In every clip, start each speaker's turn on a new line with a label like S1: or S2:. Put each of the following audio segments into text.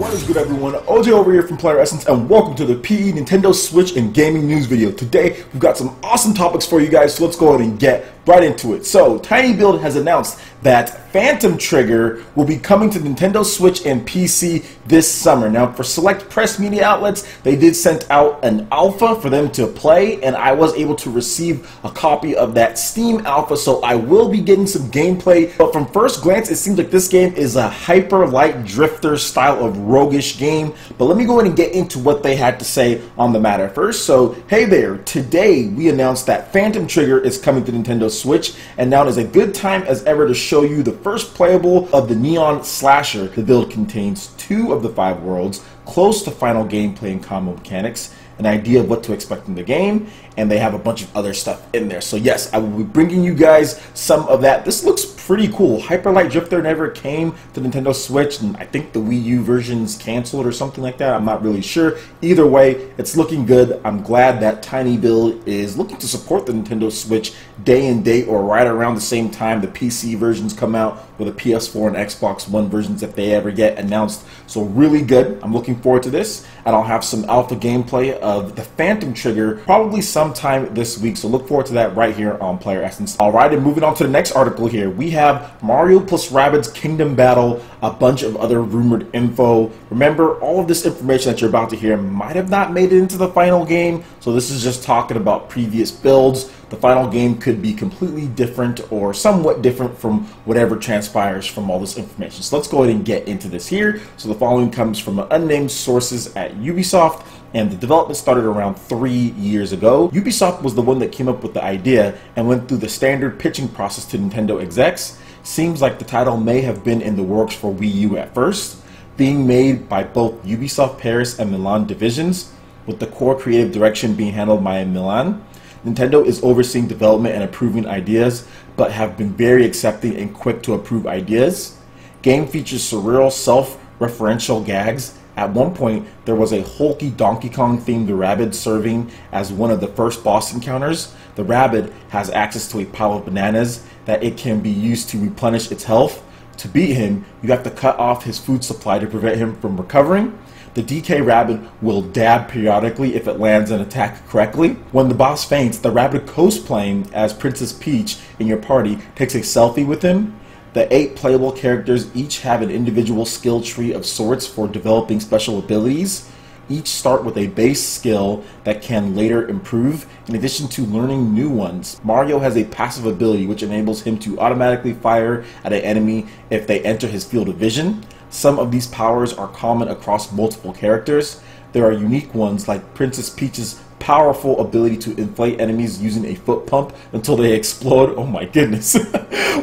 S1: What is good, everyone? OJ over here from PlayerEssence, and welcome to the PE Nintendo Switch and Gaming News video. Today, we've got some awesome topics for you guys, so let's go ahead and get right into it. So, tinyBuild has announced that Phantom Trigger will be coming to Nintendo Switch and PC this summer. Now, for select press media outlets, they did send out an alpha for them to play, and I was able to receive a copy of that Steam alpha, so I will be getting some gameplay. But from first glance, it seems like this game is a hyper light drifter style of roguish game. But let me go ahead and get into what they had to say on the matter first. So, hey there, today we announced that Phantom Trigger is coming to Nintendo Switch, and now is a good time as ever to show you the first playable of the Neon Slasher. The build contains 2 of the 5 worlds, close to final gameplay and combo mechanics, an idea of what to expect in the game, and they have a bunch of other stuff in there. So yes, I will be bringing you guys some of that. This looks pretty cool. Hyper Light Drifter never came to Nintendo Switch, and I think the Wii U version's canceled or something like that. I'm not really sure. Either way, it's looking good. I'm glad that tinyBuild is looking to support the Nintendo Switch day and date, or right around the same time the PC versions come out, or the PS4 and Xbox One versions if they ever get announced. So really good. I'm looking forward to this, and I'll have some alpha gameplay of the Phantom Trigger probably sometime this week, so look forward to that right here on PlayerEssence. Alright, and moving on to the next article here, we have Mario+Rabbids Kingdom Battle, a bunch of other rumored info. Remember, all of this information that you're about to hear might have not made it into the final game, so this is just talking about previous builds. The final game could be completely different or somewhat different from whatever transpires from all this information. So let's go ahead and get into this here. So the following comes from unnamed sources at Ubisoft, and the development started around 3 years ago. Ubisoft was the one that came up with the idea and went through the standard pitching process to Nintendo execs. Seems like the title may have been in the works for Wii U at first, being made by both Ubisoft Paris and Milan divisions, with the core creative direction being handled by Milan. Nintendo is overseeing development and approving ideas, but have been very accepting and quick to approve ideas. Game features surreal self-referential gags. At one point, there was a hulky Donkey Kong themed Rabbids serving as one of the first boss encounters. The Rabbid has access to a pile of bananas that it can be used to replenish its health. To beat him, you have to cut off his food supply to prevent him from recovering. The DK Rabbid will dab periodically if it lands an attack correctly. When the boss faints, the Rabbid cosplaying as Princess Peach in your party takes a selfie with him. The 8 playable characters each have an individual skill tree of sorts for developing special abilities. Each start with a base skill that can later improve, in addition to learning new ones. Mario has a passive ability which enables him to automatically fire at an enemy if they enter his field of vision. Some of these powers are common across multiple characters. There are unique ones like Princess Peach's powerful ability to inflate enemies using a foot pump until they explode. Oh my goodness.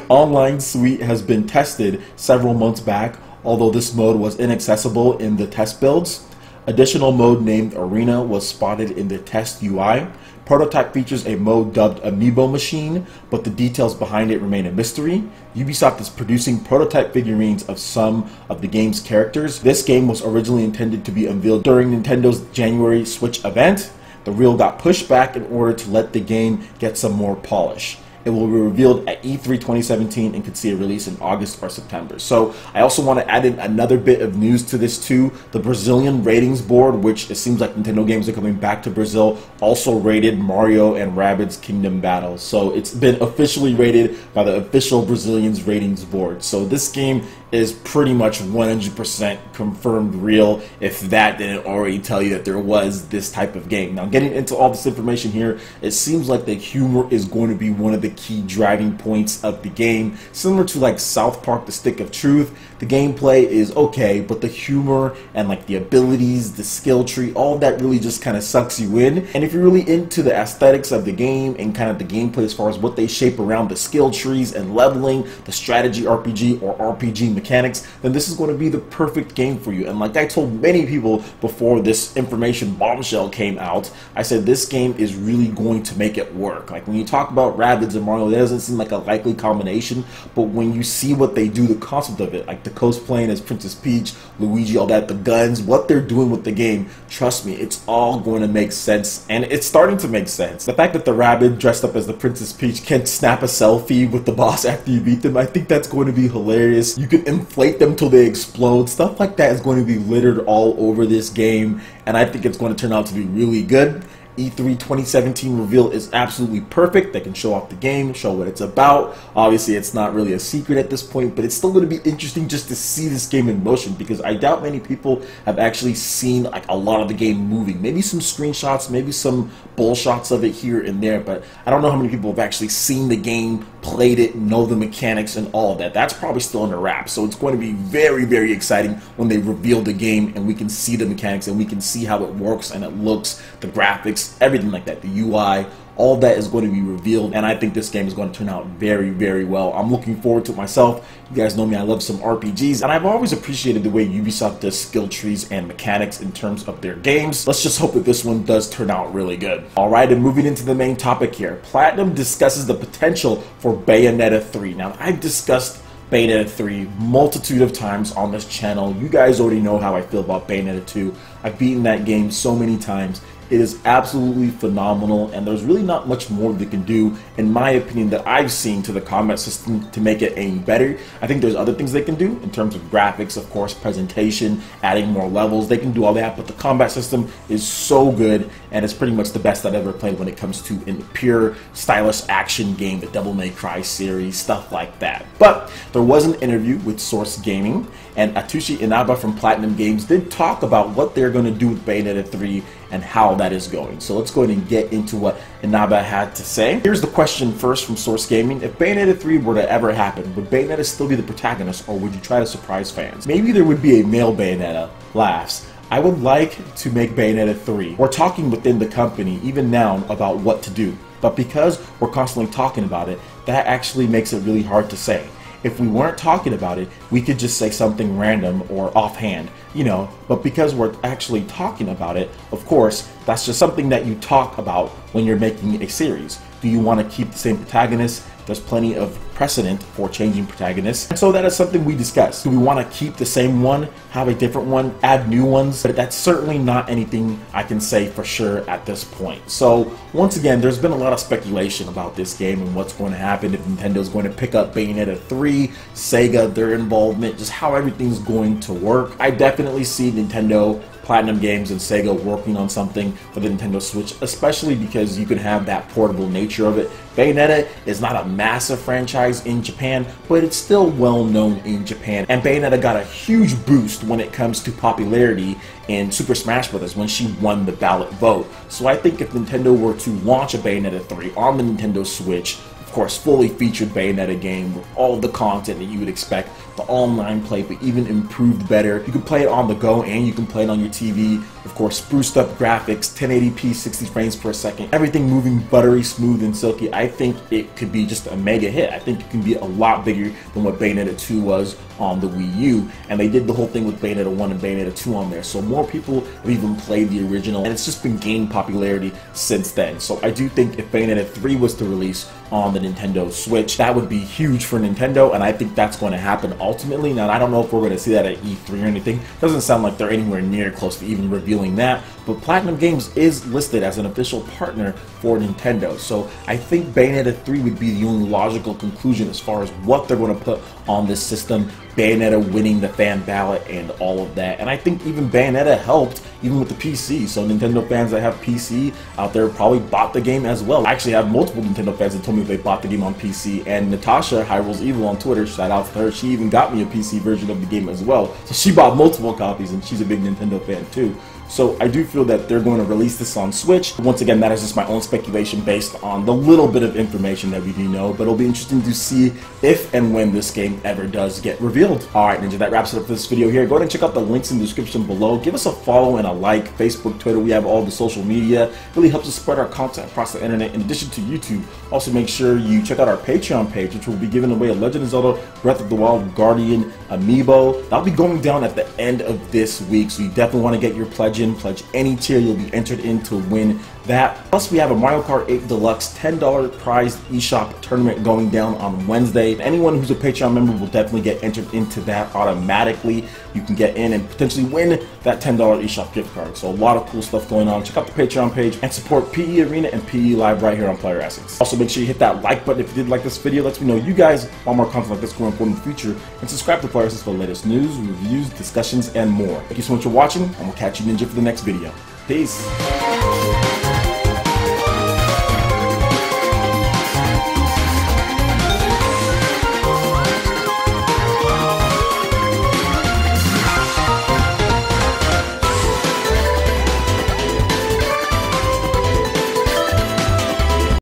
S1: Online Suite has been tested several months back, although this mode was inaccessible in the test builds. Additional mode named Arena was spotted in the test UI. Prototype features a mode dubbed Amiibo Machine, but the details behind it remain a mystery. Ubisoft is producing prototype figurines of some of the game's characters. This game was originally intended to be unveiled during Nintendo's January Switch event. The reel got pushed back in order to let the game get some more polish. It will be revealed at E3 2017 and could see a release in August or September. So I also want to add in another bit of news to this too. The Brazilian ratings board, which it seems like Nintendo games are coming back to Brazil, also rated Mario and Rabbids Kingdom Battle. So it's been officially rated by the official Brazilian's ratings board. So this game is pretty much 100% confirmed real, if that didn't already tell you that there was this type of game. Now, getting into all this information here, it seems like the humor is going to be one of the key driving points of the game. Similar to like South Park, The Stick of Truth, the gameplay is okay, but the humor and like the abilities, the skill tree, all that really just kind of sucks you in. And if you're really into the aesthetics of the game and kind of the gameplay as far as what they shape around the skill trees and leveling, the strategy RPG or RPG mechanics, then this is going to be the perfect game for you. And like I told many people before this information bombshell came out, I said this game is really going to make it work. Like when you talk about Rabbids and Mario, that doesn't seem like a likely combination, but when you see what they do, the concept of it, like the cosplaying as Princess Peach, Luigi, all that, the guns, what they're doing with the game, trust me, it's all going to make sense, and it's starting to make sense. The fact that the rabbit dressed up as the Princess Peach can snap a selfie with the boss after you beat them, I think that's going to be hilarious. You can inflate them till they explode. Stuff like that is going to be littered all over this game, and I think it's going to turn out to be really good. E3 2017 reveal is absolutely perfect. They can show off the game, show what it's about. Obviously, it's not really a secret at this point, but it's still going to be interesting just to see this game in motion, because I doubt many people have actually seen like a lot of the game moving. Maybe some screenshots, maybe some bull shots of it here and there, but I don't know how many people have actually seen the game, played it, know the mechanics and all of that. That's probably still under wraps, so it's going to be very, very exciting when they reveal the game and we can see the mechanics and we can see how it works and it looks, the graphics, everything like that, the UI, all that is going to be revealed, and I think this game is going to turn out very, very well. I'm looking forward to it myself. You guys know me, I love some RPGs, and I've always appreciated the way Ubisoft does skill trees and mechanics in terms of their games. Let's just hope that this one does turn out really good. Alright, and moving into the main topic here, Platinum discusses the potential for Bayonetta 3. Now, I've discussed Bayonetta 3 multitude of times on this channel. You guys already know how I feel about Bayonetta 2. I've beaten that game so many times. It is absolutely phenomenal, and there's really not much more they can do, in my opinion, that I've seen to the combat system to make it any better. I think there's other things they can do in terms of graphics, of course, presentation, adding more levels. They can do all that, but the combat system is so good, and it's pretty much the best I've ever played when it comes to a pure, stylish action game, the Devil May Cry series, stuff like that. But there was an interview with Source Gaming, and Atsushi Inaba from Platinum Games did talk about what they're going to do with Bayonetta 3 and how that is going. So let's go ahead and get into what Inaba had to say. Here's the question first from Source Gaming. If Bayonetta 3 were to ever happen, would Bayonetta still be the protagonist, or would you try to surprise fans? Maybe there would be a male Bayonetta. Laughs. I would like to make Bayonetta 3. We're talking within the company, even now, about what to do. But because we're constantly talking about it, that actually makes it really hard to say. If we weren't talking about it, we could just say something random or offhand, you know, but because we're actually talking about it, of course, that's just something that you talk about when you're making a series. Do you want to keep the same protagonist? There's plenty of precedent for changing protagonists, and so that is something we discuss. Do we want to keep the same one, have a different one, add new ones? But that's certainly not anything I can say for sure at this point. So once again, there's been a lot of speculation about this game and what's going to happen, if Nintendo's going to pick up Bayonetta 3, Sega, their involvement, just how everything's going to work. I definitely see Nintendo, Platinum Games, and Sega working on something for the Nintendo Switch, especially because you can have that portable nature of it. Bayonetta is not a massive franchise in Japan, but it's still well known in Japan, and Bayonetta got a huge boost when it comes to popularity in Super Smash Bros. When she won the ballot vote. So I think if Nintendo were to launch a Bayonetta 3 on the Nintendo Switch, of course, fully featured Bayonetta game with all the content that you would expect, the online play, but even improved better. You can play it on the go and you can play it on your TV. Of course, spruced up graphics, 1080p, 60 frames per second, everything moving buttery smooth and silky. I think it could be just a mega hit. I think it can be a lot bigger than what Bayonetta 2 was on the Wii U, and they did the whole thing with Bayonetta 1 and Bayonetta 2 on there, so more people have even played the original, and it's just been gaining popularity since then. So I do think if Bayonetta 3 was to release on the Nintendo Switch, that would be huge for Nintendo, and I think that's going to happen ultimately. Now, I don't know if we're going to see that at E3 or anything. Doesn't sound like they're anywhere near close to even revealing that, but Platinum Games is listed as an official partner for Nintendo, so I think Bayonetta 3 would be the only logical conclusion as far as what they're going to put on this system. Bayonetta winning the fan ballot and all of that, and I think even Bayonetta helped even with the PC, so Nintendo fans that have PC out there probably bought the game as well. I actually have multiple Nintendo fans that told me they bought the game on PC, and Natasha, Hyrule's Evil on Twitter, shout out to her, she even got me a PC version of the game as well, so she bought multiple copies and she's a big Nintendo fan too. So I do feel that they're going to release this on Switch. Once again, that is just my own speculation based on the little bit of information that we do know, but it'll be interesting to see if and when this game ever does get revealed. Alright Ninja, that wraps it up for this video here. Go ahead and check out the links in the description below. Give us a follow and a like. Facebook, Twitter, we have all the social media. It really helps us spread our content across the internet in addition to YouTube. Also make sure you check out our Patreon page, which will be giving away a Legend of Zelda Breath of the Wild Guardian amiibo. That'll be going down at the end of this week, so you definitely want to get your pledge in. Pledge any tier, you'll be entered in to win that. Plus, we have a Mario Kart 8 Deluxe $10 prized eShop tournament going down on Wednesday. Anyone who's a Patreon member will definitely get entered into that automatically. You can get in and potentially win that $10 eShop gift card. So a lot of cool stuff going on. Check out the Patreon page and support PE Arena and PE Live right here on PlayerEssence. Also, make sure you hit that like button if you did like this video. Lets me know you guys want more content like this going forward in the future. And subscribe to PlayerEssence for the latest news, reviews, discussions, and more. Thank you so much for watching, and we'll catch you Ninja for the next video. Peace.